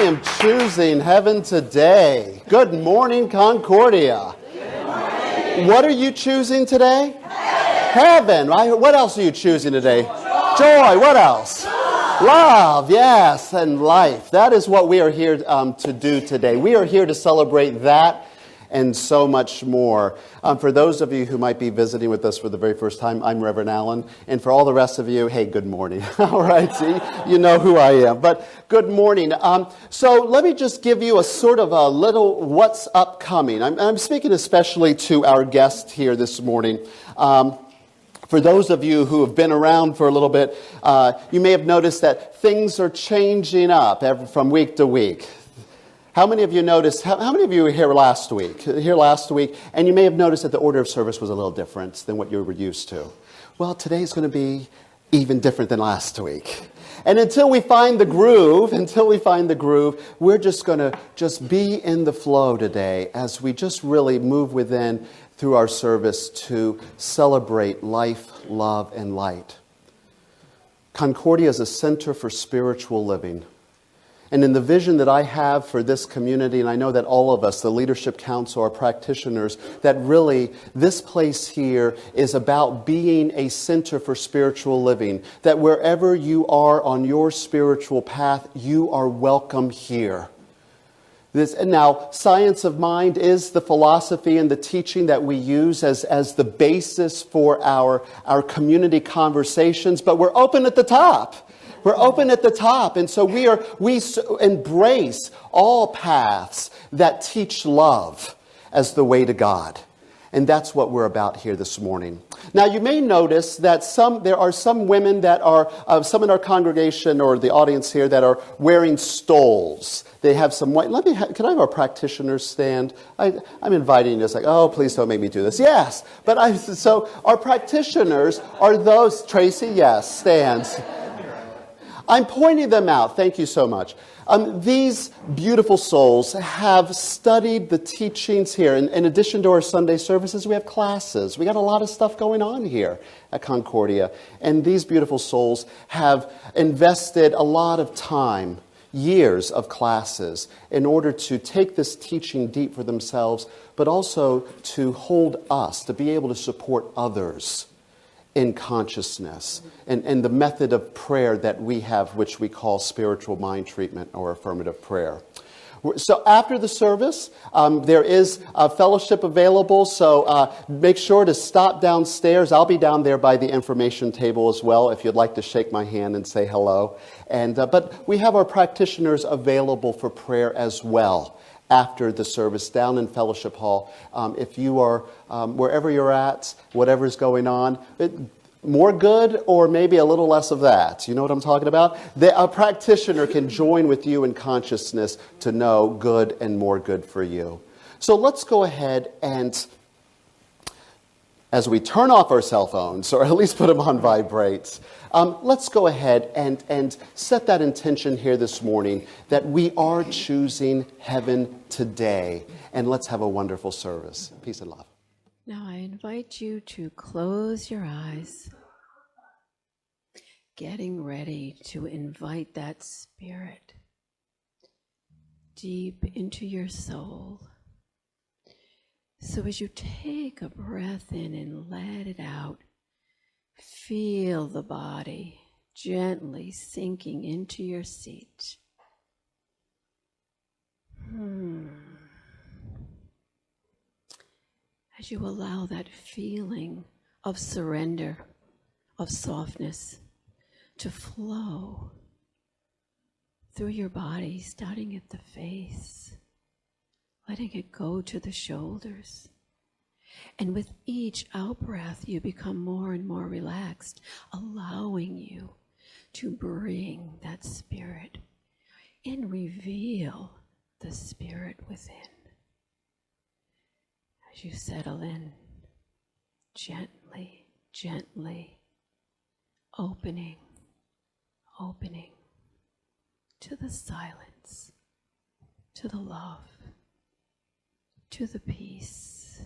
am choosing heaven today. Good morning, Concordia. Good morning. What are you choosing today? Heaven. What else are you choosing today? Joy. What else? Love, yes, and life. That is what we are here to do today. We are here to celebrate that and so much more. For those of you who might be visiting with us for the very first time, I'm Reverend Allen. And for all the rest of you, hey, good morning. All right, see, you know who I am. But good morning. So let me just give you a sort of a little what's upcoming. I'm speaking especially to our guest here this morning. For those of you who have been around for a little bit, you may have noticed that things are changing up from week to week. How many of you noticed, how many of you were here last week? And you may have noticed that the order of service was a little different than what you were used to. Well, today's going to be even different than last week. And until we find the groove, we're just going to be in the flow today as we just really move within through our service to celebrate life, love, and light. Concordia is a center for spiritual living. And in the vision that I have for this community, and I know that all of us, the Leadership Council, are practitioners, that really this place here is about being a center for spiritual living. That wherever you are on your spiritual path, you are welcome here. Now, science of mind is the philosophy and the teaching that we use as the basis for our community conversations, but we're open at the top. We're open at the top, and so we embrace all paths that teach love as the way to God. And that's what we're about here this morning. Now, you may notice that there are some women that are, some in our congregation or the audience here that are wearing stoles. They have some white. Can I have our practitioners stand? I'm inviting you. It's like, oh, please don't make me do this. Yes, so our practitioners are those. Tracy, yes, stands. I'm pointing them out. Thank you so much. These beautiful souls have studied the teachings here. In addition to our Sunday services, we have classes. We got a lot of stuff going on here at Concordia. And these beautiful souls have invested a lot of time, years of classes, in order to take this teaching deep for themselves, but also to hold us, to be able to support others in consciousness, and the method of prayer that we have, which we call spiritual mind treatment or affirmative prayer. So after the service, there is a fellowship available, so make sure to stop downstairs. I'll be down there by the information table as well if you'd like to shake my hand and say hello. But we have our practitioners available for prayer as well after the service down in Fellowship Hall. If you are, wherever you're at, whatever's going on, more good or maybe a little less of that. You know what I'm talking about? A practitioner can join with you in consciousness to know good and more good for you. So let's go ahead and, as we turn off our cell phones, or at least put them on vibrate, let's go ahead and set that intention here this morning that we are choosing heaven today. And let's have a wonderful service. Peace and love. Now I invite you to close your eyes, getting ready to invite that spirit deep into your soul. So as you take a breath in and let it out, feel the body gently sinking into your seat. As you allow that feeling of surrender, of softness, to flow through your body, starting at the face, letting it go to the shoulders. And with each out-breath, you become more and more relaxed, allowing you to bring that spirit and reveal the spirit within. As you settle in, gently, gently, opening to the silence, to the love, to the peace.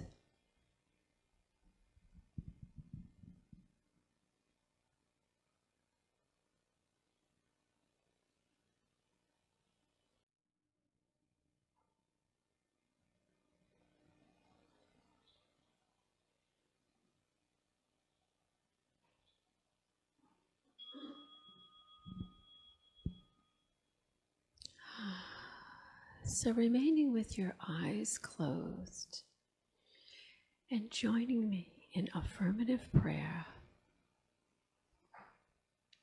So remaining with your eyes closed and joining me in affirmative prayer.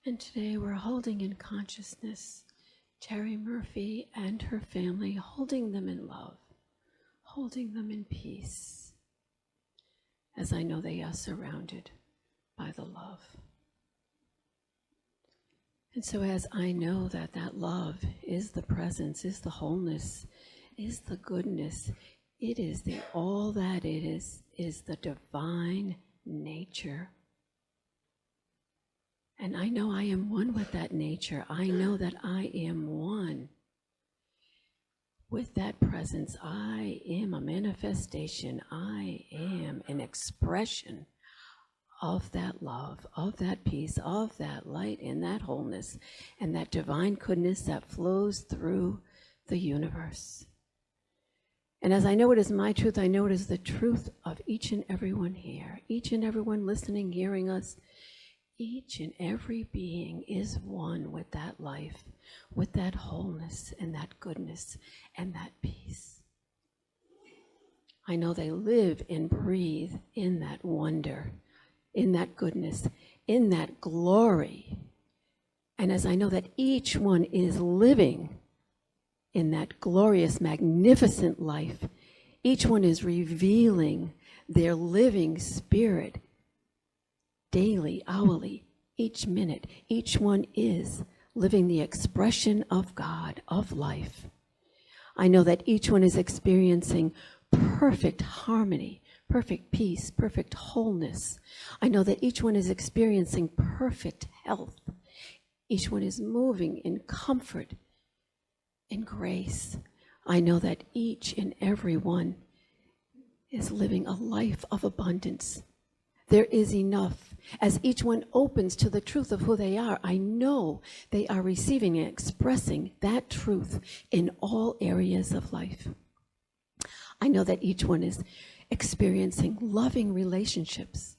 And today we're holding in consciousness Terry Murphy and her family, holding them in love, holding them in peace, as I know they are surrounded by the love. And so as I know that that love is the presence, is the wholeness, is the goodness, it is the all that it is the divine nature. And I know I am one with that nature. I know that I am one with that presence. I am a manifestation. I am an expression of that love, of that peace, of that light, and that wholeness, and that divine goodness that flows through the universe. And as I know it is my truth, I know it is the truth of each and every one here, each and every one listening, hearing us. Each and every being is one with that life, with that wholeness and that goodness and that peace. I know they live and breathe in that wonder, in that goodness, in that glory. And as I know that each one is living in that glorious, magnificent life, each one is revealing their living spirit daily, hourly, each minute. Each one is living the expression of God, of life. I know that each one is experiencing perfect harmony, perfect peace, perfect wholeness. I know that each one is experiencing perfect health. Each one is moving in comfort, in grace. I know that each and every one is living a life of abundance. There is enough. As each one opens to the truth of who they are, I know they are receiving and expressing that truth in all areas of life. I know that each one is experiencing loving relationships,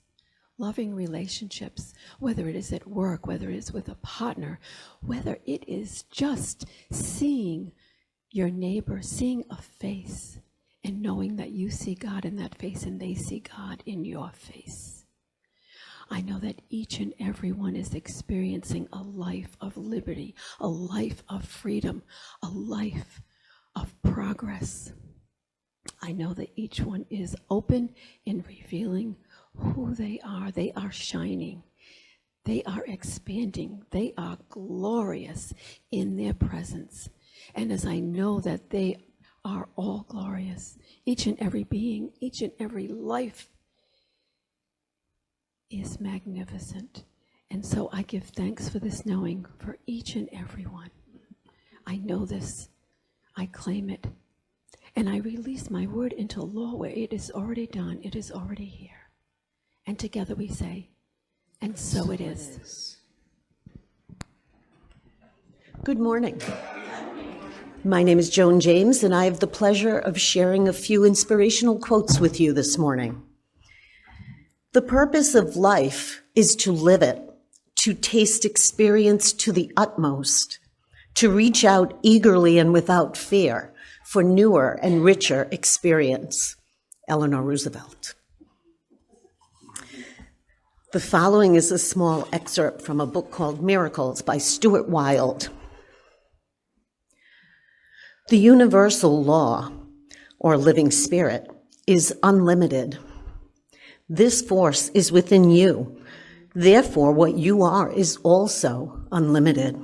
whether it is at work, whether it is with a partner, whether it is just seeing your neighbor, seeing a face, and knowing that you see God in that face and they see God in your face. I know that each and every one is experiencing a life of liberty, a life of freedom, a life of progress. I know that each one is open in revealing who they are. They are shining. They are expanding. They are glorious in their presence. And as I know that they are all glorious, each and every being, each and every life is magnificent. And so I give thanks for this knowing for each and every one. I know this. I claim it. And I release my word into law where it is already done. It is already here. And together we say, and so it is. Good morning. My name is Joan James, and I have the pleasure of sharing a few inspirational quotes with you this morning. The purpose of life is to live it, to taste experience to the utmost, to reach out eagerly and without fear for newer and richer experience. Eleanor Roosevelt. The following is a small excerpt from a book called Miracles by Stuart Wilde. The universal law, or living spirit, is unlimited. This force is within you. Therefore, what you are is also unlimited.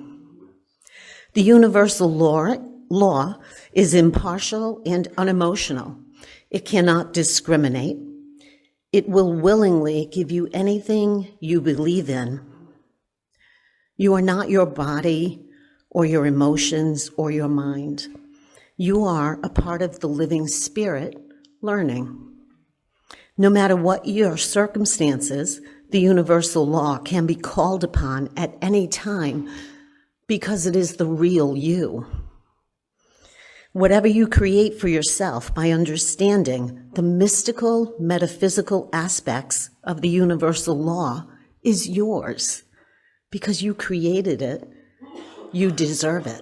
The universal law is impartial and unemotional. It cannot discriminate. It will willingly give you anything you believe in. You are not your body or your emotions or your mind. You are a part of the living spirit learning. No matter what your circumstances, the universal law can be called upon at any time because it is the real you. Whatever you create for yourself by understanding the mystical, metaphysical aspects of the universal law is yours because you created it. You deserve it.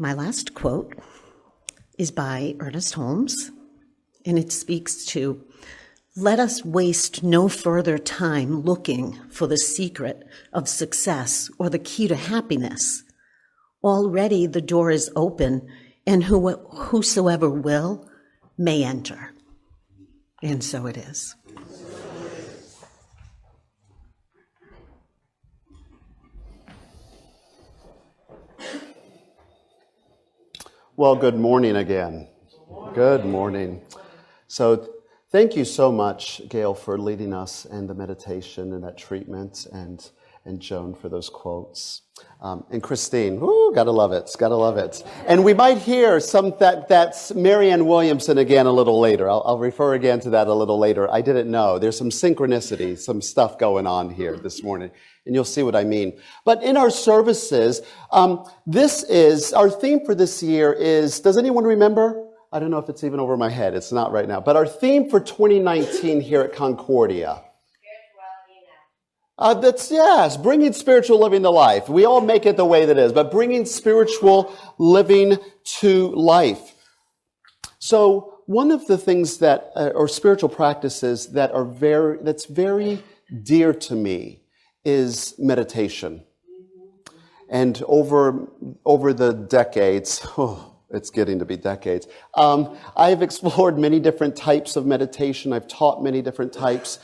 My last quote is by Ernest Holmes, and it speaks to, "Let us waste no further time looking for the secret of success or the key to happiness. Already the door is open, and whosoever will may enter." And so it is. Well, good morning again. Good morning. So thank you so much, Gail, for leading us in the meditation and that treatment, and Joan for those quotes. And Christine, gotta love it, gotta love it. And we might hear that's Marianne Williamson again a little later. I'll refer again to that a little later. I didn't know. There's some synchronicity, some stuff going on here this morning, and you'll see what I mean. But in our services, our theme for this year is, does anyone remember? I don't know if it's even over my head. It's not right now. But our theme for 2019 here at Concordia. Yes, bringing spiritual living to life. We all make it the way that is, but bringing spiritual living to life. So one of the things that, or spiritual practices that's very dear to me is meditation. And over the decades, it's getting to be decades, I've explored many different types of meditation. I've taught many different types,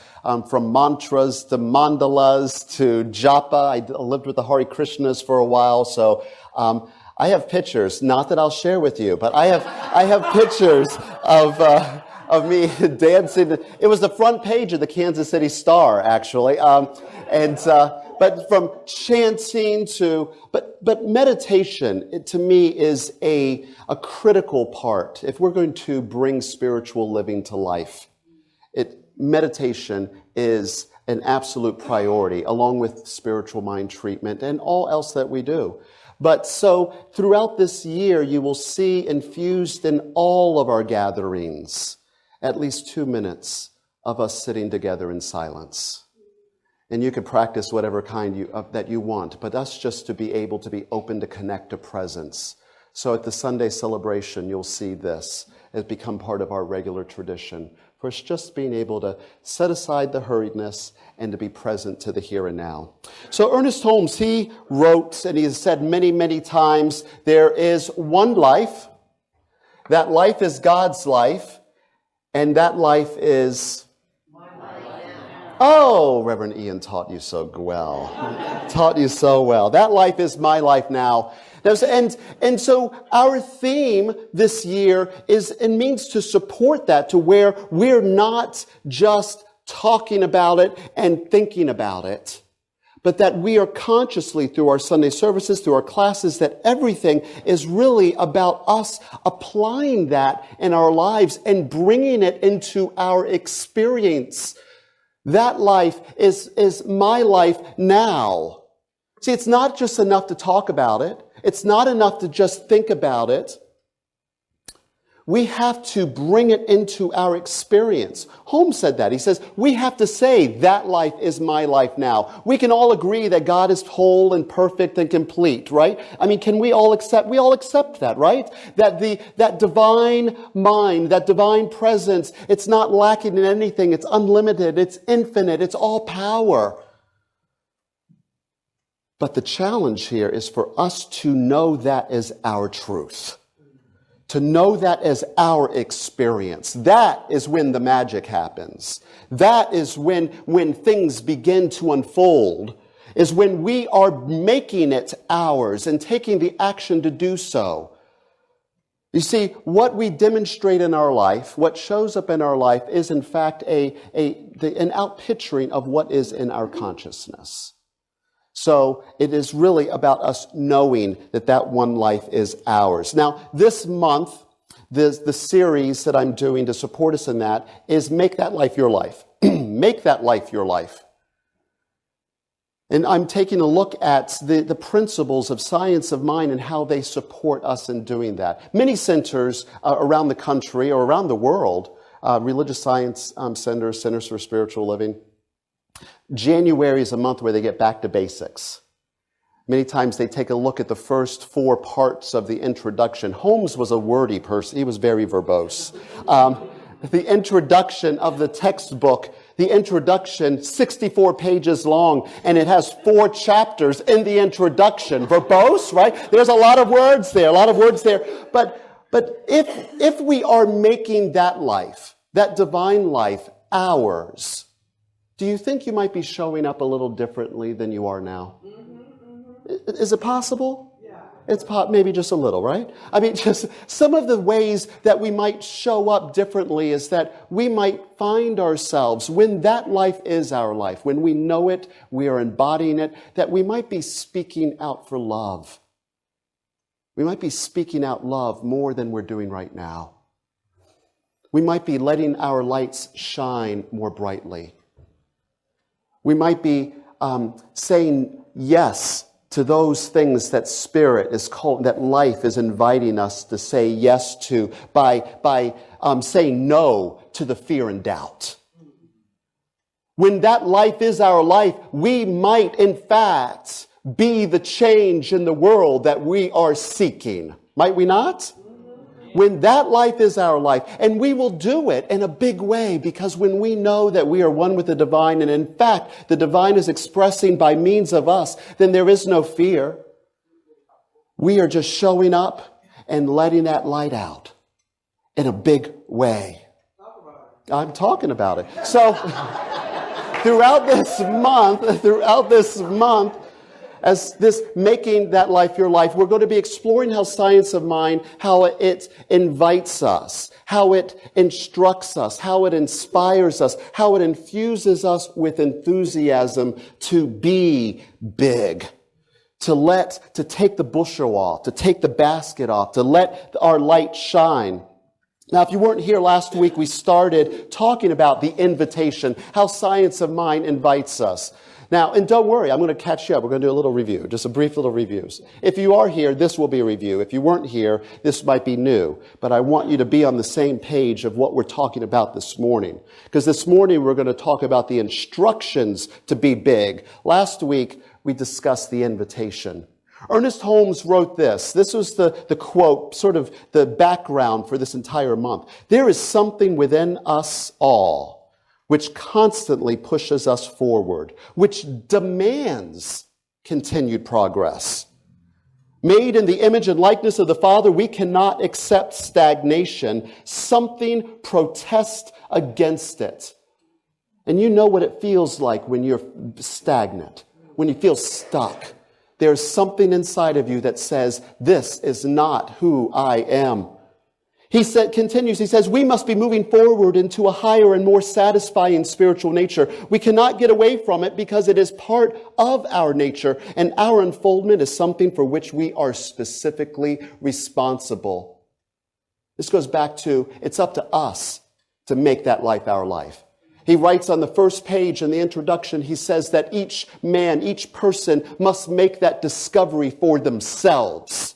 from mantras to mandalas to japa. I lived with the Hare Krishnas for a while, so I have pictures, not that I'll share with you, but I have pictures of me dancing. It was the front page of the Kansas City Star, actually. But from chanting but meditation, to me, is a critical part. If we're going to bring spiritual living to life, meditation is an absolute priority, along with spiritual mind treatment and all else that we do. But so throughout this year, you will see infused in all of our gatherings at least 2 minutes of us sitting together in silence. And you can practice whatever kind that you want, but us just to be able to be open to connect to presence. So at the Sunday celebration, you'll see this has become part of our regular tradition, for us just being able to set aside the hurriedness and to be present to the here and now. So Ernest Holmes, he wrote, and he has said many, many times, there is one life. That life is God's life, and that life is... Oh, Reverend Ian taught you so well. Taught you so well. That life is my life now. And so our theme this year is and means to support that, to where we're not just talking about it and thinking about it, but that we are consciously, through our Sunday services, through our classes, that everything is really about us applying that in our lives and bringing it into our experience. That life is my life now. See, it's not just enough to talk about it. It's not enough to just think about it. We have to bring it into our experience. Holmes said that. He says, we have to say, that life is my life now. We can all agree that God is whole and perfect and complete, right? I mean, can we all accept that, right? That divine mind, that divine presence, it's not lacking in anything. It's unlimited. It's infinite. It's all power. But the challenge here is for us to know that as our truth. To know that as our experience. That is when the magic happens. That is when things begin to unfold, is when we are making it ours and taking the action to do so. You see, what we demonstrate in our life, what shows up in our life, is in fact an outpicturing of what is in our consciousness. So it is really about us knowing that one life is ours. Now, this month, the series that I'm doing to support us in that is Make That Life Your Life. Make that life your life. And I'm taking a look at the principles of science of mind and how they support us in doing that. Many centers around the country or around the world, religious science centers for spiritual living, January is a month where they get back to basics. Many times they take a look at the first 4 parts of the introduction. Holmes was a wordy person. He was very verbose. The introduction of the textbook, the introduction, 64 pages long, and it has 4 chapters in the introduction. Verbose, right? There's a lot of words there, But if we are making that life, that divine life, ours, do you think you might be showing up a little differently than you are now? Is it possible? Yeah. It's maybe just a little, right? I mean, just some of the ways that we might show up differently is that we might find ourselves, when that life is our life, when we know it, we are embodying it, that we might be speaking out for love. We might be speaking out love more than we're doing right now. We might be letting our lights shine more brightly. We might be saying yes to those things that Spirit is called, that life is inviting us to say yes to by saying no to the fear and doubt. When that life is our life, we might, in fact, be the change in the world that we are seeking. Might we not? When that life is our life, and we will do it in a big way, because when we know that we are one with the divine, and in fact, the divine is expressing by means of us, then there is no fear. We are just showing up and letting that light out in a big way. I'm talking about it. So, throughout this month, as this making that life your life, we're going to be exploring how science of mind, how it invites us, how it instructs us, how it inspires us, how it infuses us with enthusiasm to be big, to take the bushel off, to take the basket off, to let our light shine. Now, if you weren't here last week, we started talking about the invitation, how science of mind invites us. Now, and don't worry, I'm going to catch you up. We're going to do a little review, just a brief little reviews. If you are here, this will be a review. If you weren't here, this might be new. But I want you to be on the same page of what we're talking about this morning. Because this morning, we're going to talk about the instructions to be big. Last week, we discussed the invitation. Ernest Holmes wrote this. This was the quote, sort of the background for this entire month. There is something within us all which constantly pushes us forward, which demands continued progress. Made in the image and likeness of the Father, we cannot accept stagnation. Something protests against it. And you know what it feels like when you're stagnant, when you feel stuck. There's something inside of you that says, this is not who I am. He continues, he says, we must be moving forward into a higher and more satisfying spiritual nature. We cannot get away from it because it is part of our nature, and our unfoldment is something for which we are specifically responsible. This goes back to, it's up to us to make that life our life. He writes on the first page in the introduction, he says that each man, each person must make that discovery for themselves.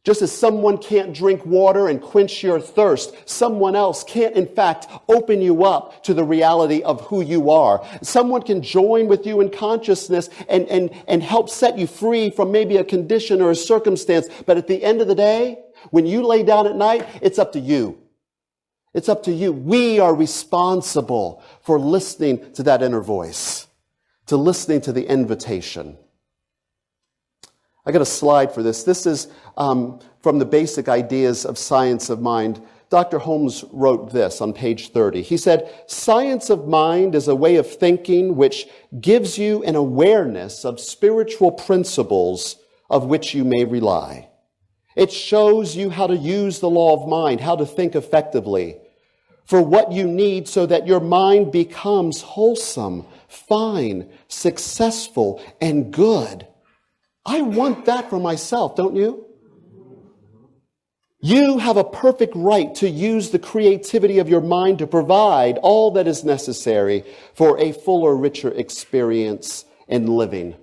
Just as someone can't drink water and quench your thirst, someone else can't, in fact, open you up to the reality of who you are. Someone can join with you in consciousness and help set you free from maybe a condition or a circumstance. But at the end of the day, when you lay down at night, it's up to you. It's up to you. We are responsible for listening to that inner voice, to listening to the invitation. I got a slide for this. This is from the basic ideas of science of mind. Dr. Holmes wrote this on page 30. He said, science of mind is a way of thinking which gives you an awareness of spiritual principles of which you may rely. It shows you how to use the law of mind, how to think effectively for what you need so that your mind becomes wholesome, fine, successful, and good. I want that for myself, don't you? You have a perfect right to use the creativity of your mind to provide all that is necessary for a fuller, richer experience in living.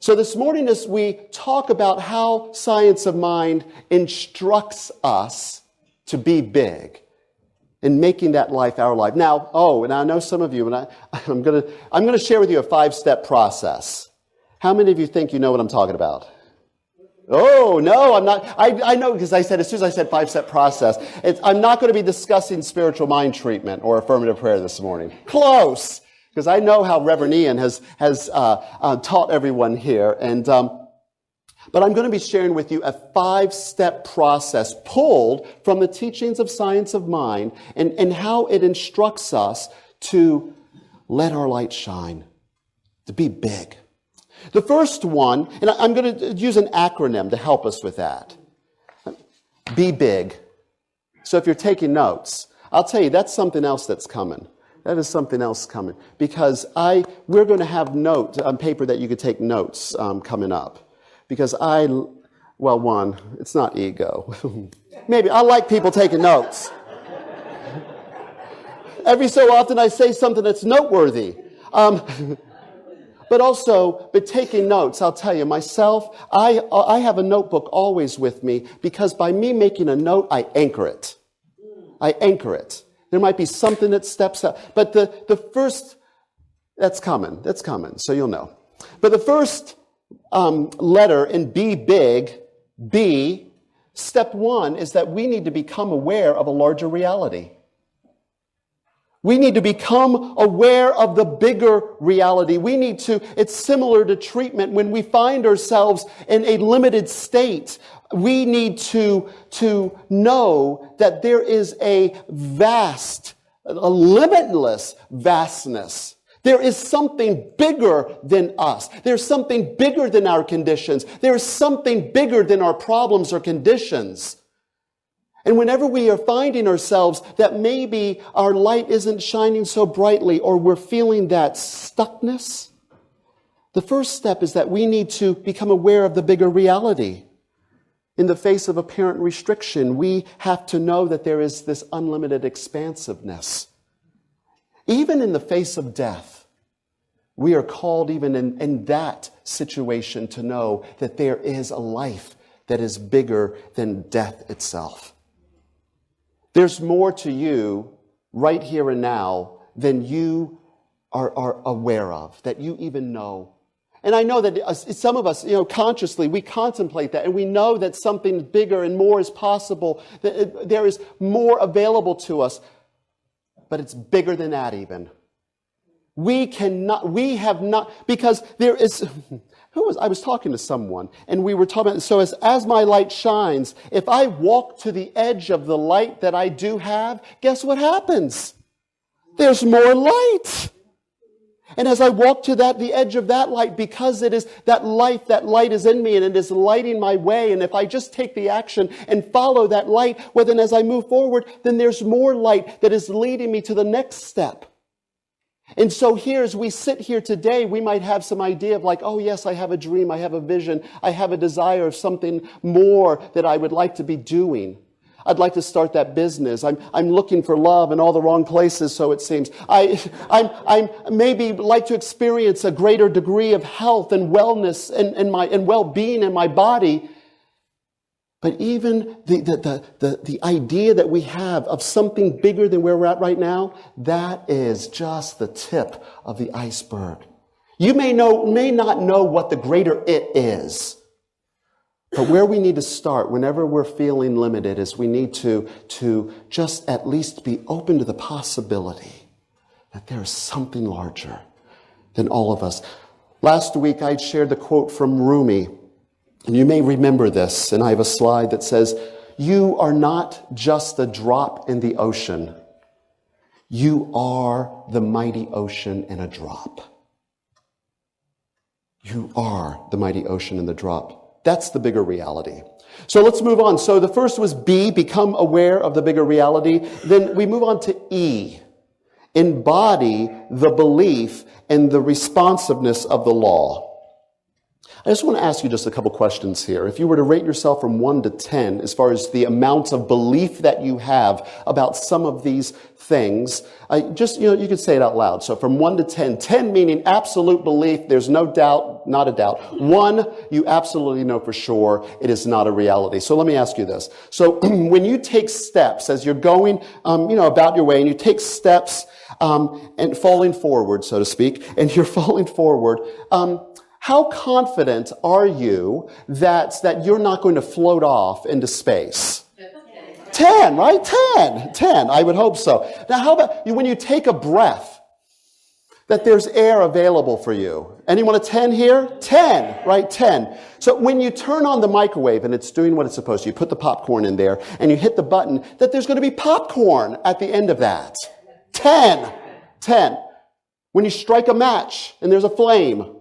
So this morning, as we talk about how science of mind instructs us to be big in making that life our life. Now, and I know some of you, and I'm going to share with you a 5-step process. How many of you think you know what I'm talking about? Oh, no, I'm not. I know because I said, as soon as I said 5-step process, I'm not going to be discussing spiritual mind treatment or affirmative prayer this morning. Close. Because I know how Reverend Ian has taught everyone here. But I'm going to be sharing with you a 5-step process pulled from the teachings of science of mind and how it instructs us to let our light shine, to be big. The first one, and I'm going to use an acronym to help us with that. Be big. So if you're taking notes, I'll tell you, that's something else that's coming. That is something else coming. Because we're going to have notes on paper that you could take notes coming up. Because one, it's not ego. Maybe I like people taking notes. Every so often I say something that's noteworthy. But taking notes, I'll tell you, myself, I have a notebook always with me because by me making a note, I anchor it. I anchor it. There might be something that steps up. But the first, that's coming, so you'll know. But the first letter in Be Big, B, step 1 is that we need to become aware of a larger reality. We need to become aware of the bigger reality. It's similar to treatment. When we find ourselves in a limited state, we need to know that there is a limitless vastness. There is something bigger than us. There's something bigger than our conditions. There's something bigger than our problems or conditions. And whenever we are finding ourselves that maybe our light isn't shining so brightly or we're feeling that stuckness, the first step is that we need to become aware of the bigger reality. In the face of apparent restriction, we have to know that there is this unlimited expansiveness. Even in the face of death, we are called even in that situation to know that there is a life that is bigger than death itself. There's more to you right here and now than you are aware of, that you even know. And I know that some of us, consciously, we contemplate that and we know that something bigger and more is possible, that there is more available to us. But it's bigger than that even. Because there is... I was talking to someone, and we were talking about, so as my light shines, if I walk to the edge of the light that I do have, guess what happens? There's more light. And as I walk to the edge of that light, because it is that light is in me, and it is lighting my way, and if I just take the action and follow that light, well, then as I move forward, then there's more light that is leading me to the next step. And so here, as we sit here today, we might have some idea of like, oh yes, I have a dream, I have a vision, I have a desire of something more that I would like to be doing. I'd like to start that business. I'm looking for love in all the wrong places, so it seems. I maybe like to experience a greater degree of health and wellness and well-being in my body. But even the idea that we have of something bigger than where we're at right now, that is just the tip of the iceberg. You may not know what the greater it is. But where we need to start whenever we're feeling limited is we need to just at least be open to the possibility that there is something larger than all of us. Last week I shared the quote from Rumi. And you may remember this, and I have a slide that says, "You are not just a drop in the ocean. You are the mighty ocean in a drop." You are the mighty ocean in the drop. That's the bigger reality. So let's move on. So the first was B, become aware of the bigger reality. Then we move on to E, embody the belief and the responsiveness of the law. I just want to ask you just a couple questions here. If you were to rate yourself from 1 to 10 as far as the amount of belief that you have about some of these things, you could say it out loud. So from 1 to 10, 10 meaning absolute belief, there's no doubt, not a doubt. 1, you absolutely know for sure it is not a reality. So let me ask you this. So when you take steps as you're going, about your way, and you take steps and falling forward, so to speak, and you're falling forward, how confident are you that you're not going to float off into space? 10, right? 10. I would hope so. Now, how about when you take a breath, that there's air available for you? Anyone a 10 here? 10, right? 10. So when you turn on the microwave and it's doing what it's supposed to, you put the popcorn in there and you hit the button, that there's going to be popcorn at the end of that. 10. When you strike a match and there's a flame,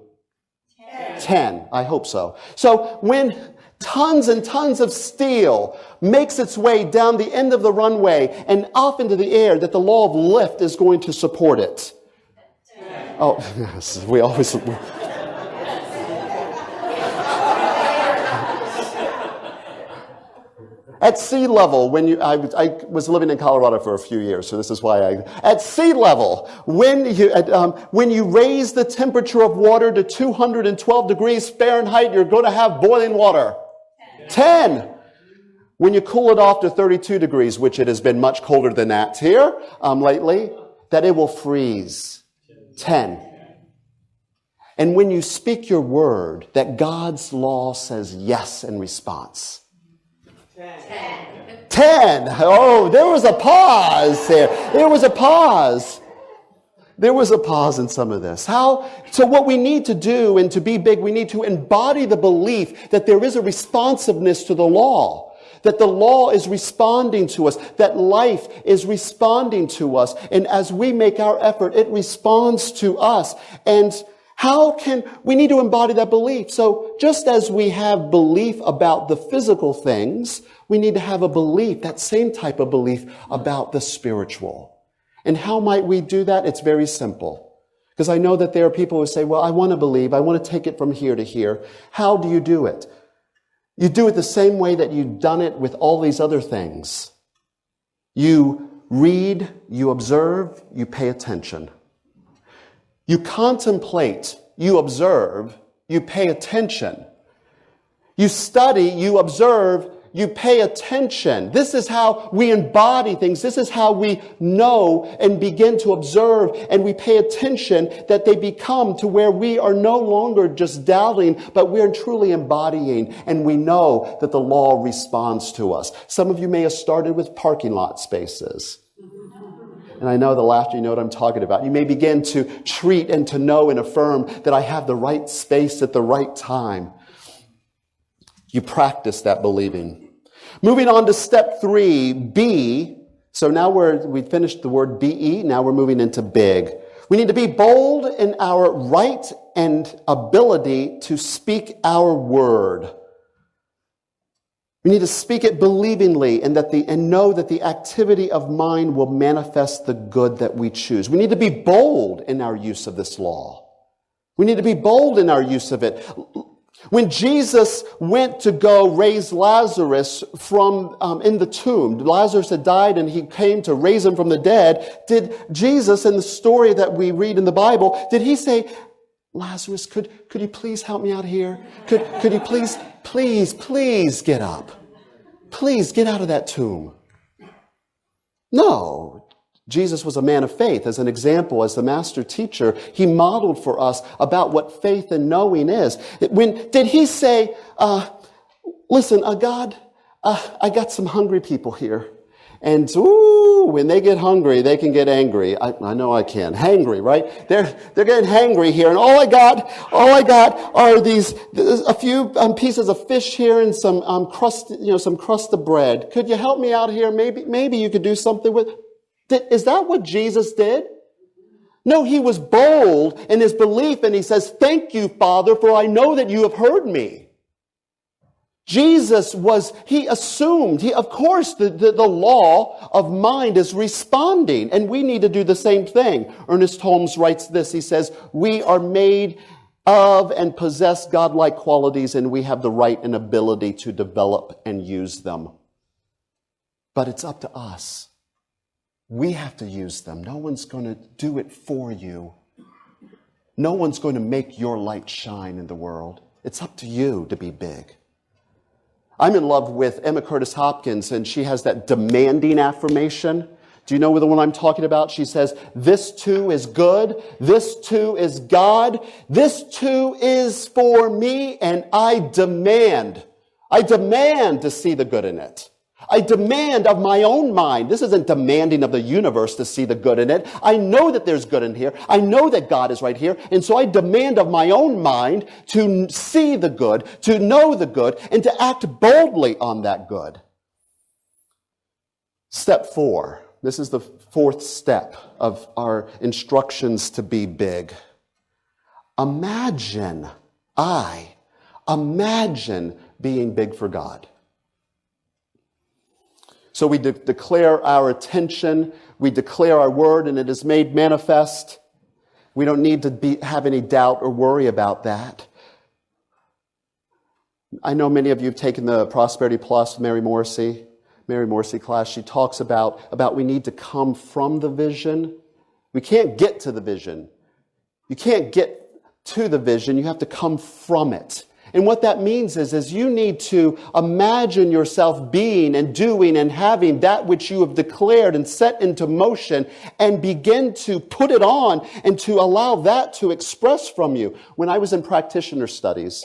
10. I hope so. So when tons and tons of steel makes its way down the end of the runway and off into the air, that the law of lift is going to support it. Oh, yes, we always... At sea level, I was living in Colorado for a few years, so this is why at sea level, when you raise the temperature of water to 212 degrees Fahrenheit, you're going to have boiling water. 10. When you cool it off to 32 degrees, which it has been much colder than that here lately, that it will freeze. 10. And when you speak your word, that God's law says yes in response. 10. Oh, there was a pause there. There was a pause. There was a pause in some of this. So what we need to do, and to be big, we need to embody the belief that there is a responsiveness to the law. That the law is responding to us. That life is responding to us. And as we make our effort, it responds to us. And we need to embody that belief. So just as we have belief about the physical things, we need to have a belief, that same type of belief about the spiritual. And how might we do that? It's very simple. Because I know that there are people who say, well, I want to believe. I want to take it from here to here. How do you do it? You do it the same way that you've done it with all these other things. You read, you observe, you pay attention. You contemplate, you observe, you pay attention. You study, you observe, you pay attention. This is how we embody things. This is how we know and begin to observe, and we pay attention that they become to where we are no longer just doubting, but we're truly embodying, and we know that the law responds to us. Some of you may have started with parking lot spaces. And I know the laughter, you know what I'm talking about. You may begin to treat and to know and affirm that I have the right space at the right time. You practice that believing. Moving on to step 3, B. So now we finished the word BE. Now we're moving into big. We need to be bold in our right and ability to speak our word. We need to speak it believingly and know that the activity of mind will manifest the good that we choose. We need to be bold in our use of this law. We need to be bold in our use of it. When Jesus went to go raise Lazarus from in the tomb, Lazarus had died and he came to raise him from the dead. Did Jesus, in the story that we read in the Bible, did he say, Lazarus, could you please help me out here? Could you please get up? Please get out of that tomb. No. Jesus was a man of faith. As an example, as the master teacher, he modeled for us about what faith and knowing is. Did he say, listen, God, I got some hungry people here. And when they get hungry, they can get angry. I know I can. Hangry, right? They're getting hangry here. And all I got are a few pieces of fish here and some crust of bread. Could you help me out here? Maybe you could do something with. Is that what Jesus did? No, he was bold in his belief, and he says, "Thank you, Father, for I know that you have heard me." Jesus assumed, of course, the law of mind is responding, and we need to do the same thing. Ernest Holmes writes this, he says, we are made of and possess godlike qualities, and we have the right and ability to develop and use them. But it's up to us. We have to use them. No one's going to do it for you. No one's going to make your light shine in the world. It's up to you to be big. I'm in love with Emma Curtis Hopkins, and she has that demanding affirmation Do you know the one I'm talking about? She says, this too is good. This too is God. This too is for me, and I demand to see the good in it. I demand of my own mind. This isn't demanding of the universe to see the good in it. I know that there's good in here. I know that God is right here. And so I demand of my own mind to see the good, to know the good, and to act boldly on that good. Step 4. This is the 4th step of our instructions to be big. Imagine being big for God. So we declare our attention, we declare our word, and it is made manifest. We don't need to have any doubt or worry about that. I know many of you have taken the Prosperity Plus, Mary Morrissey class. She talks about we need to come from the vision. We can't get to the vision. You can't get to the vision. You have to come from it. And what that means is you need to imagine yourself being and doing and having that which you have declared and set into motion, and begin to put it on and to allow that to express from you. When I was in practitioner studies,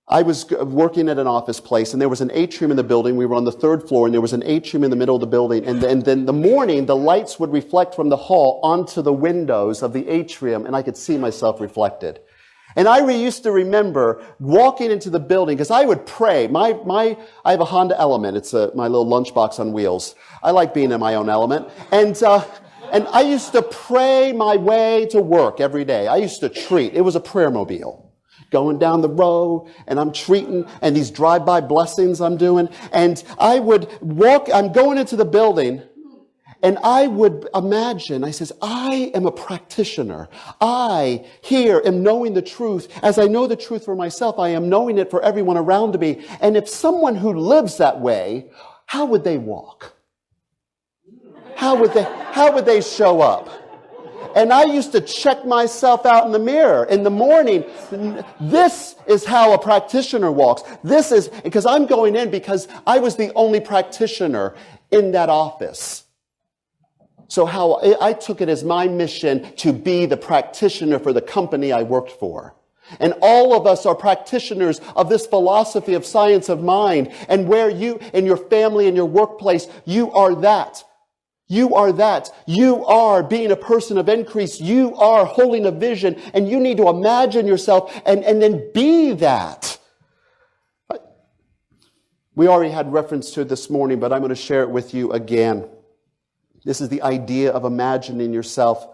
I was working at an office place, and there was an atrium in the building. We were on the 3rd floor, and there was an atrium in the middle of the building. And then in the morning, the lights would reflect from the hall onto the windows of the atrium, and I could see myself reflected. And I used to remember walking into the building, because I would pray. I have a Honda Element. It's my little lunchbox on wheels. I like being in my own element. And I used to pray my way to work every day. I used to treat. It was a prayer mobile. Going down the road, and I'm treating, and these drive-by blessings I'm doing. And I would walk, I'm going into the building, and I would imagine, I says, I am a practitioner. I here am knowing the truth. As I know the truth for myself, I am knowing it for everyone around me. And if someone who lives that way, how would they walk? How would they show up? And I used to check myself out in the mirror in the morning. This is how a practitioner walks. This is, because I'm going in because I was the only practitioner in that office. So how I took it as my mission to be the practitioner for the company I worked for. And all of us are practitioners of this philosophy of science of mind. And where you, in your family, in your workplace, you are that. You are that. You are being a person of increase. You are holding a vision. And you need to imagine yourself and then be that. We already had reference to it this morning, but I'm going to share it with you again. This is the idea of imagining yourself.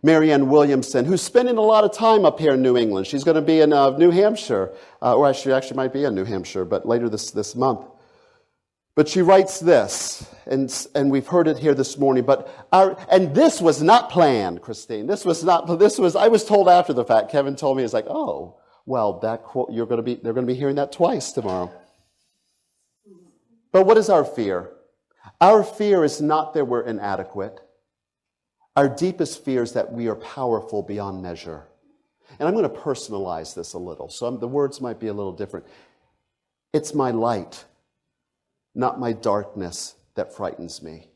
Marianne Williamson, who's spending a lot of time up here in New England. She's going to be in New Hampshire, or she actually might be in New Hampshire, but later this month. But she writes this, and we've heard it here this morning. And this was not planned, Christine. I was told after the fact. Kevin told me, it's like, oh, well, that quote they're going to be hearing that twice tomorrow. But what is our fear? Our fear is not that we're inadequate. Our deepest fear is that we are powerful beyond measure. And I'm going to personalize this a little, so the words might be a little different. It's my light, not my darkness, that frightens me.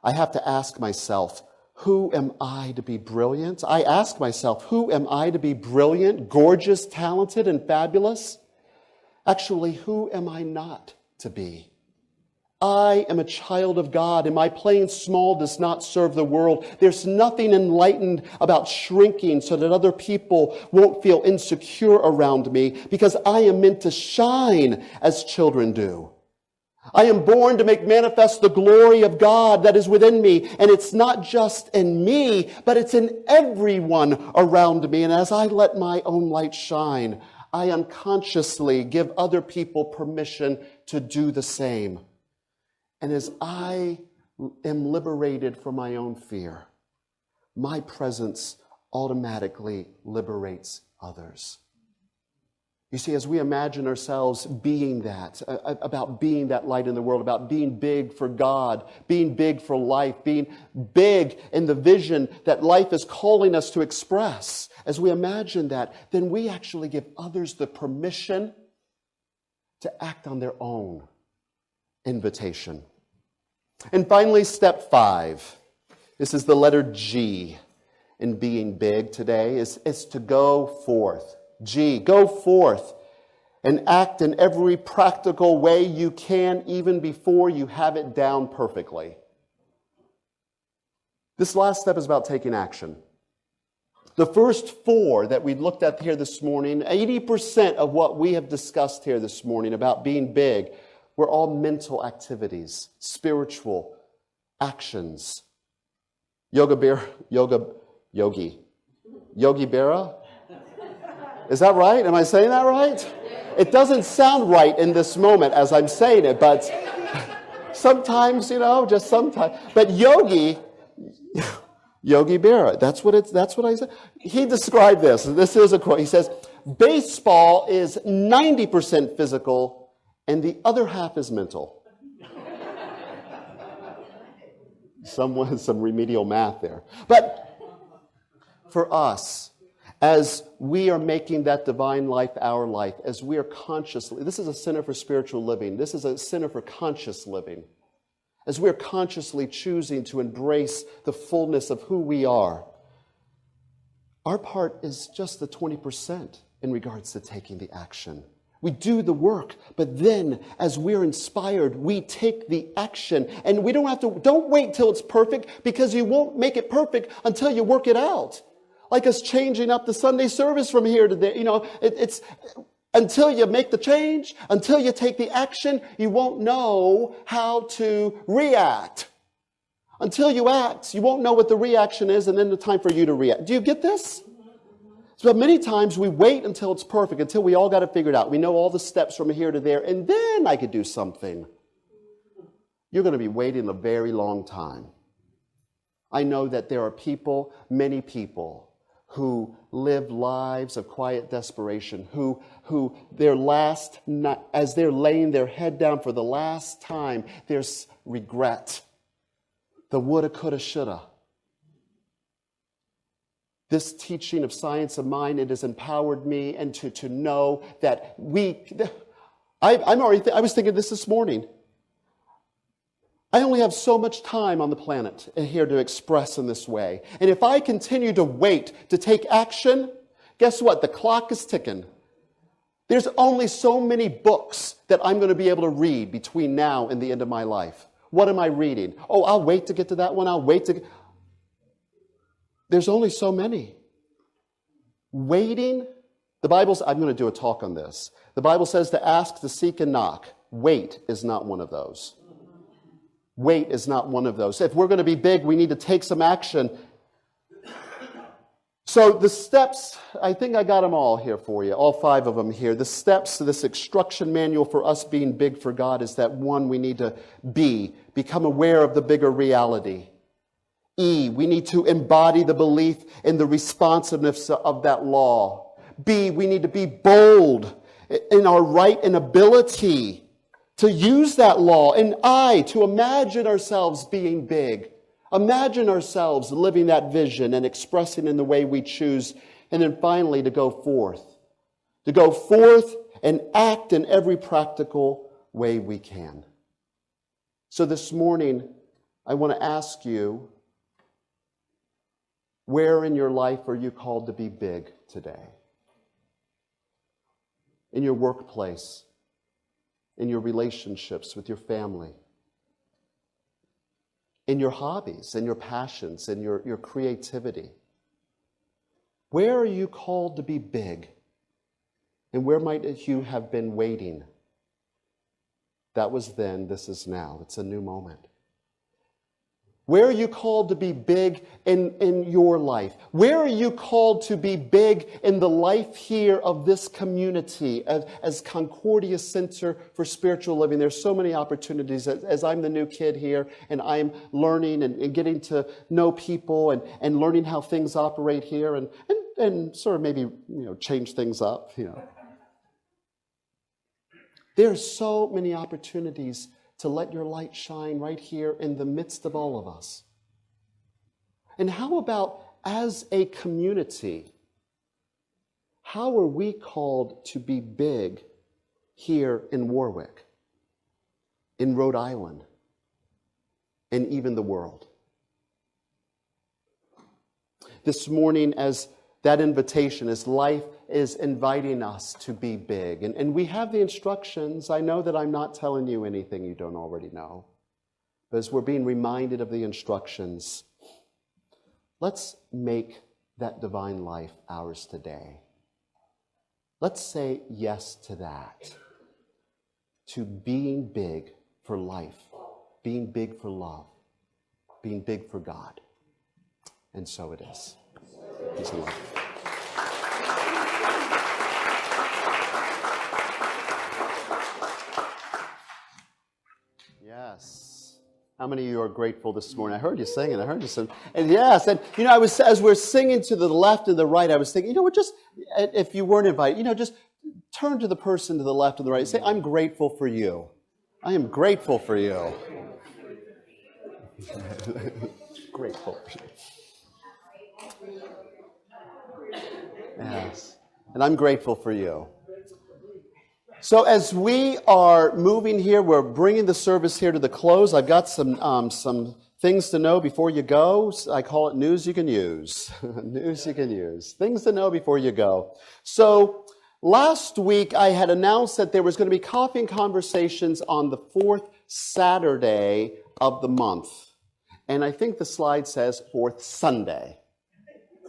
I have to ask myself, who am I to be brilliant? I ask myself, who am I to be brilliant, gorgeous, talented, and fabulous? Actually, who am I not to be? I am a child of God, and my playing small does not serve the world. There's nothing enlightened about shrinking so that other people won't feel insecure around me, because I am meant to shine as children do. I am born to make manifest the glory of God that is within me, and it's not just in me, but it's in everyone around me. And as I let my own light shine, I unconsciously give other people permission to do the same. And as I am liberated from my own fear, my presence automatically liberates others. You see, as we imagine ourselves being that, about being that light in the world, about being big for God, being big for life, being big in the vision that life is calling us to express, as we imagine that, then we actually give others the permission to act on their own invitation. And finally, step 5. This is the letter G in being big today, is to go forth. G, go forth and act in every practical way you can, even before you have it down perfectly. This last step is about taking action. The first 4 that we looked at here this morning, 80% of what we have discussed here this morning about being big, were all mental activities, spiritual actions. Yogi Berra? Is that right? Am I saying that right? It doesn't sound right in this moment as I'm saying it, but sometimes, just sometimes. But Yogi Berra, that's what I said. He described this. This is a quote. He says, baseball is 90% physical and the other half is mental. Some remedial math there. But for us, as we are making that divine life our life, as we are consciously, this is a center for spiritual living. This is a center for conscious living. As we are consciously choosing to embrace the fullness of who we are, our part is just the 20% in regards to taking the action. We do the work, but then as we're inspired, we take the action. And we don't wait till it's perfect, because you won't make it perfect until you work it out. Like us changing up the Sunday service from here to there. It's until you make the change, until you take the action, you won't know how to react. Until you act, you won't know what the reaction is, and then the time for you to react. Do you get this? So many times we wait until it's perfect, until we all got it figured out. We know all the steps from here to there, and then I could do something. You're going to be waiting a very long time. I know that there are people, many people, who live lives of quiet desperation, who their last night, as they're laying their head down for the last time, there's regret. The woulda, coulda, shoulda. This teaching of science of mind, it has empowered me and to know that I was thinking this morning. I only have so much time on the planet here to express in this way. And if I continue to wait to take action, guess what? The clock is ticking. There's only so many books that I'm going to be able to read between now and the end of my life. What am I reading? Oh, I'll wait to get to that one. There's only so many. Waiting, I'm going to do a talk on this. The Bible says to ask, to seek, and knock. Wait is not one of those. Wait is not one of those. If we're going to be big, we need to take some action. So the steps, I think I got them all here for you, all 5 of them here. The steps to this instruction manual for us being big for God is that 1, we need to become aware of the bigger reality. E, we need to embody the belief in the responsiveness of that law. B, we need to be bold in our right and ability to use that law. And I, to imagine ourselves being big. Imagine ourselves living that vision and expressing in the way we choose. And then finally, to go forth. To go forth and act in every practical way we can. So this morning, I want to ask you, where in your life are you called to be big today? In your workplace, in your relationships with your family, in your hobbies, in your passions, in your creativity. Where are you called to be big? And where might you have been waiting? That was then, this is now. It's a new moment. Where are you called to be big in your life? Where are you called to be big in the life here of this community as Concordia Center for Spiritual Living? There's so many opportunities as I'm the new kid here and I'm learning and getting to know people and learning how things operate here and sort of maybe change things up. There's so many opportunities to let your light shine right here in the midst of all of us. And how about as a community, how are we called to be big here in Warwick, in Rhode Island, and even the world. This morning, as that invitation, as life is inviting us to be big, and we have the instructions. I know that I'm not telling you anything you don't already know, but as we're being reminded of the instructions, let's make that divine life ours today. Let's say yes to that, to being big for life, being big for love, being big for God. And so it is. Peace and love. Yes. How many of you are grateful this morning? I heard you singing. I heard you sing. And yes, and I was, as we're singing to the left and the right, I was thinking, we're just, if you weren't invited, just turn to the person to the left and the right and say, I'm grateful for you. I am grateful for you. Grateful for you. Yes. And I'm grateful for you. So as we are moving here, we're bringing the service here to the close. I've got some things to know before you go. I call it news you can use. News you can use. Things to know before you go. So last week I had announced that there was going to be coffee and conversations on the fourth Saturday of the month. And I think the slide says fourth Sunday.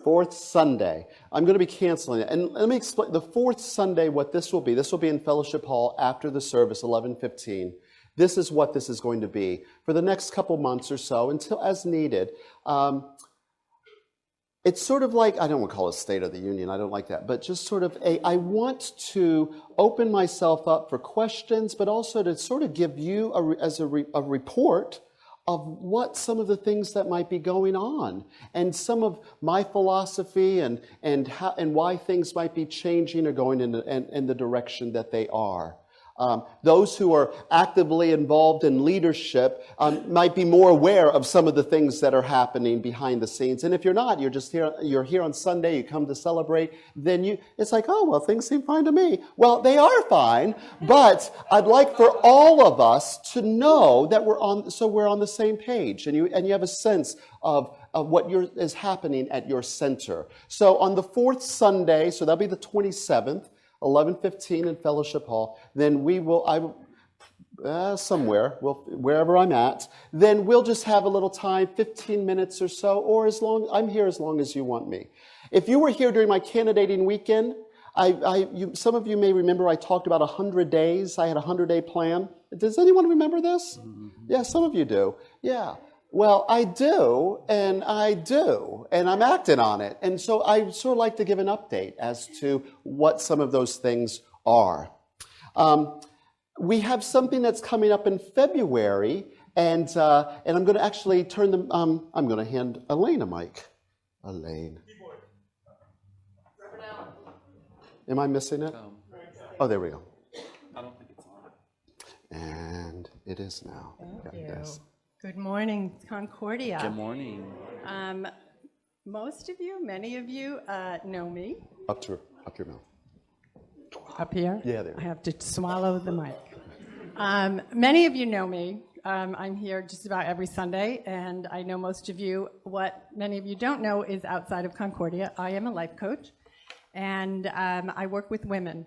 Fourth Sunday. I'm going to be canceling it. And let me explain the fourth Sunday what this will be. This will be in Fellowship Hall after the service, 11:15. This is what this is going to be for the next couple months or so, until as needed. It's sort of like, I don't want to call it State of the Union, I don't like that, but just sort of I want to open myself up for questions, but also to sort of give you a report of what some of the things that might be going on, and some of my philosophy and why things might be changing or going in the direction that they are. Those who are actively involved in leadership might be more aware of some of the things that are happening behind the scenes. And if you're not, you're here on Sunday, you come to celebrate, then it's like, oh, well, things seem fine to me. Well, they are fine, but I'd like for all of us to know that we're on the same page, and you have a sense of what is happening at your center. So on the fourth Sunday, so that'll be the 27th, 11:15 in Fellowship Hall, then wherever I'm at, then we'll just have a little time, 15 minutes or so, or I'm here as long as you want me. If you were here during my candidating weekend, some of you may remember I talked about 100 days. I had a 100-day plan. Does anyone remember this? Mm-hmm. Yeah, some of you do. Yeah. Well, I do, and I'm acting on it. And so I sort of like to give an update as to what some of those things are. We have something that's coming up in February, and I'm going to actually turn them, I'm going to hand Elaine a mic. Elaine. Am I missing it? Oh, there we go. I don't think it's on. And it is now. Thank you. Yes. Good morning, Concordia. Good morning. Most of you, many of you know me. Up your mouth. Up here? Yeah, there. I have to swallow the mic. Many of you know me. I'm here just about every Sunday, and I know most of you. What many of you don't know is outside of Concordia, I am a life coach, and I work with women.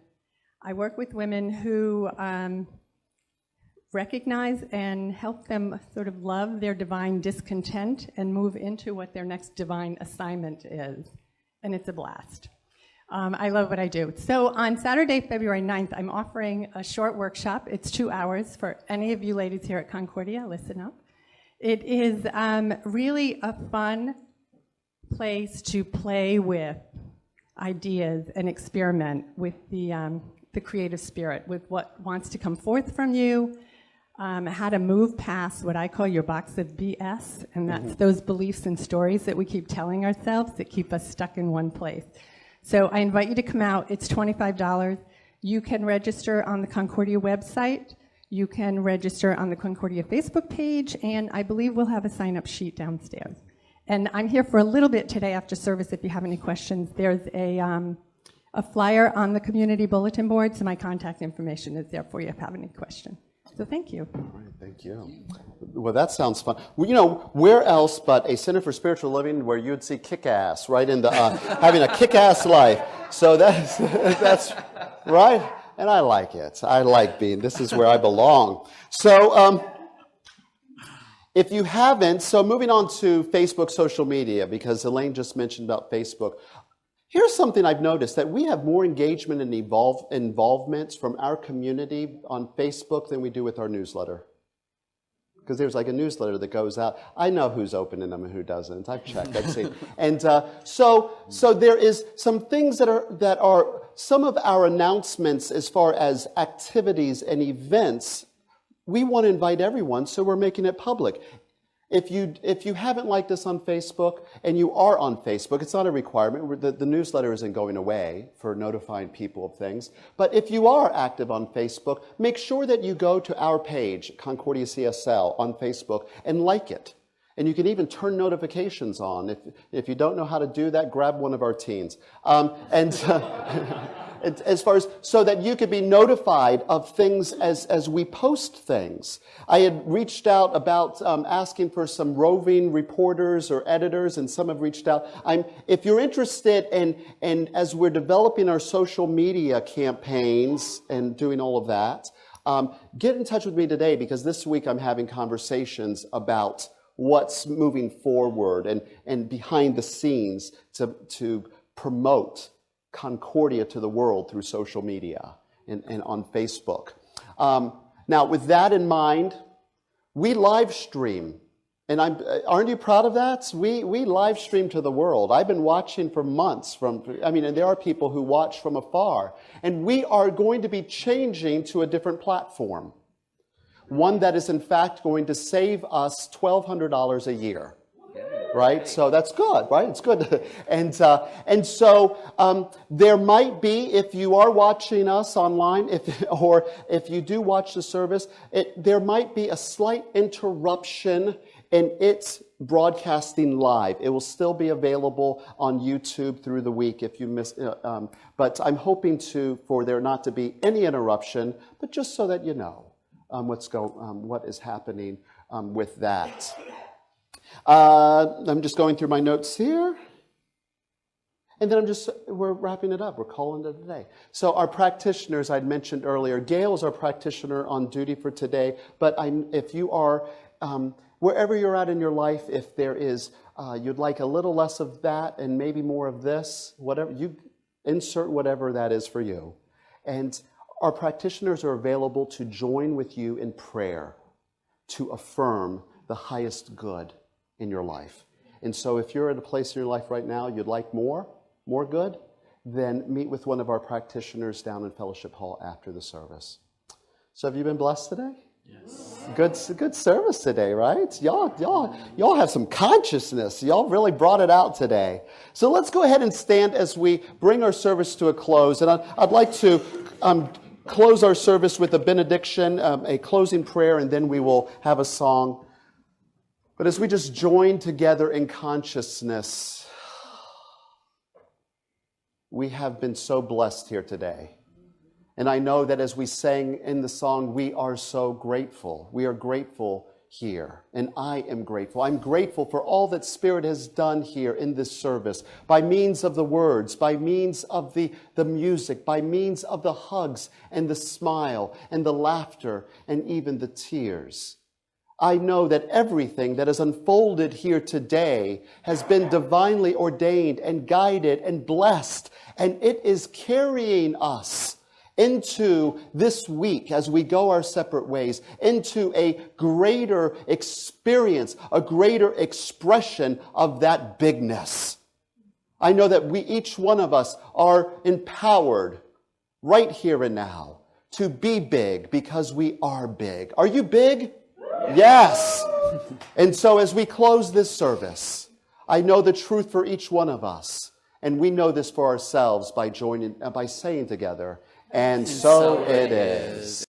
I work with women who recognize and help them sort of love their divine discontent and move into what their next divine assignment is. And it's a blast. I love what I do. So on Saturday, February 9th, I'm offering a short workshop. It's 2 hours for any of you ladies here at Concordia. Listen up. It is really a fun place to play with ideas and experiment with the creative spirit, with what wants to come forth from you, how to move past what I call your box of BS, and that's those beliefs and stories that we keep telling ourselves that keep us stuck in one place. So I invite you to come out. It's $25. You can register on the Concordia website. You can register on the Concordia Facebook page, and I believe we'll have a sign-up sheet downstairs. And I'm here for a little bit today after service if you have any questions. There's a flyer on the community bulletin board, so my contact information is there for you if you have any questions. So thank you. All right, thank you. Well, that sounds fun. Well, you know, where else but a Center for Spiritual Living where you'd see kick-ass, right, in the having a kick-ass life. So that's right, and I like it. I like being, this is where I belong. So if you haven't, so moving on to Facebook social media, because Elaine just mentioned about Facebook. Here's something I've noticed, that we have more engagement and involvement from our community on Facebook than we do with our newsletter. Because there's like a newsletter that goes out. I know who's opening them and who doesn't. I've checked, I've seen. And so there is some things that are some of our announcements as far as activities and events. We want to invite everyone, so we're making it public. If you haven't liked us on Facebook and you are on Facebook, it's not a requirement. The newsletter isn't going away for notifying people of things. But if you are active on Facebook, make sure that you go to our page, Concordia CSL, on Facebook, and like it. And you can even turn notifications on. If you don't know how to do that, grab one of our teens. As far as so that you could be notified of things as we post things. I had reached out about asking for some roving reporters or editors, and some have reached out. If you're interested in as we're developing our social media campaigns and doing all of that, get in touch with me today, because this week I'm having conversations about what's moving forward and behind the scenes to promote Concordia to the world through social media and on Facebook. Now, with that in mind, we live stream. And aren't you proud of that? We live stream to the world. I've been watching for months and there are people who watch from afar. And we are going to be changing to a different platform. One that is in fact going to save us $1,200 a year. Right? So that's good, right? It's good. And so there might be, if you are watching us online, if you do watch the service, there might be a slight interruption in its broadcasting live. It will still be available on YouTube through the week if you miss. But I'm hoping for there not to be any interruption, but just so that you know what is happening with that. I'm just going through my notes here. And then we're wrapping it up. We're calling it a day. So our practitioners, I'd mentioned earlier, Gail is our practitioner on duty for today. But if you are, wherever you're at in your life, if there is, you'd like a little less of that and maybe more of this, whatever, you insert whatever that is for you. And our practitioners are available to join with you in prayer to affirm the highest good in your life. And so if you're at a place in your life right now, you'd like more good, then meet with one of our practitioners down in Fellowship Hall after the service. So have you been blessed today? Yes. Good service today, right? Y'all have some consciousness. Y'all really brought it out today. So let's go ahead and stand as we bring our service to a close. And I'd like to close our service with a benediction, a closing prayer, and then we will have a song. But as we just join together in consciousness, we have been so blessed here today. And I know that as we sang in the song, we are so grateful. We are grateful here. And I am grateful. I'm grateful for all that Spirit has done here in this service, by means of the words, by means of the music, by means of the hugs and the smile and the laughter and even the tears. I know that everything that is unfolded here today has been divinely ordained and guided and blessed, and it is carrying us into this week as we go our separate ways, into a greater experience, a greater expression of that bigness. I know that each one of us are empowered right here and now to be big, because we are big. Are you big? Yes. And so as we close this service, I know the truth for each one of us. And we know this for ourselves by saying together, and so it is.